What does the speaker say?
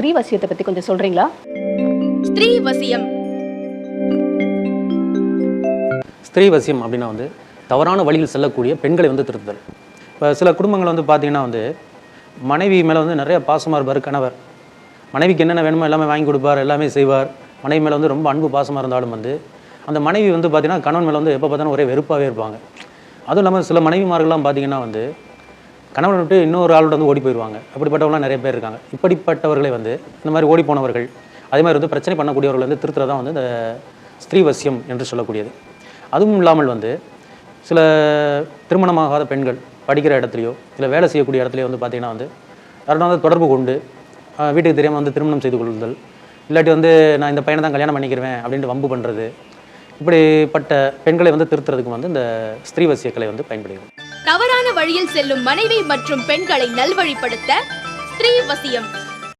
ஸ்திரீ வசியத்தை பத்தி கொஞ்சம் சொல்றீங்களா? ஸ்திரீ வசியம். ஸ்திரீ வசியம் அப்படின்னா வந்து தவறான வழியில் செல்லக்கூடிய பெண்களை வந்து திருத்துதல். இப்போ சில குடும்பங்கள் வந்து பார்த்திங்கன்னா வந்து மனைவி மேலே வந்து நிறைய பாசமாக இருப்பார் கணவர். மனைவிக்கு என்னென்ன வேணுமோ எல்லாமே வாங்கி கொடுப்பார், எல்லாமே செய்வார். மனைவி மேலே வந்து ரொம்ப அன்பு பாசமாக இருந்தாலும் வந்து அந்த மனைவி வந்து பார்த்திங்கன்னா கணவன் மேலே வந்து எப்போ பார்த்தாலும் ஒரே வெறுப்பாகவே இருப்பாங்க. அதுவும் இல்லாமல் சில மனைவிமார்கள்லாம் பார்த்திங்கன்னா வந்து கணவனை விட்டு இன்னொரு ஆளோட வந்து ஓடி போயிடுவாங்க. அப்படிப்பட்டவங்களாம் நிறைய பேர் இருக்காங்க. இப்படிப்பட்டவர்களை வந்து இந்த மாதிரி ஓடி போனவர்கள், அதே மாதிரி வந்து பிரச்சனை பண்ணக்கூடியவர்கள் வந்து திருத்துறதான் வந்து இந்த ஸ்திரீ வசியம் என்று சொல்லக்கூடியது. அதுவும் இல்லாமல் வந்து சில திருமணமாகாத பெண்கள் படிக்கிற இடத்துலையோ இல்லை வேலை செய்யக்கூடிய இடத்துலையோ வந்து பார்த்திங்கன்னா வந்து யாரும் வந்து தொடர்பு கொண்டு வீட்டுக்கு தெரியாமல் வந்து திருமணம் செய்து கொள்ளுதல், இல்லாட்டி வந்து நான் இந்த பையனை தான் கல்யாணம் பண்ணிக்கிறேன் அப்படின்ட்டு வம்பு பண்ணுறது, இப்படிப்பட்ட பெண்களை வந்து திருத்துறதுக்கு வந்து இந்த ஸ்திரீ வசியக்கலை வந்து பயன்படுகிறது. தவறான வழியில் செல்லும் மனைவி மற்றும் பெண்களை நல்வழிப்படுத்த ஸ்திரீ வசியம்.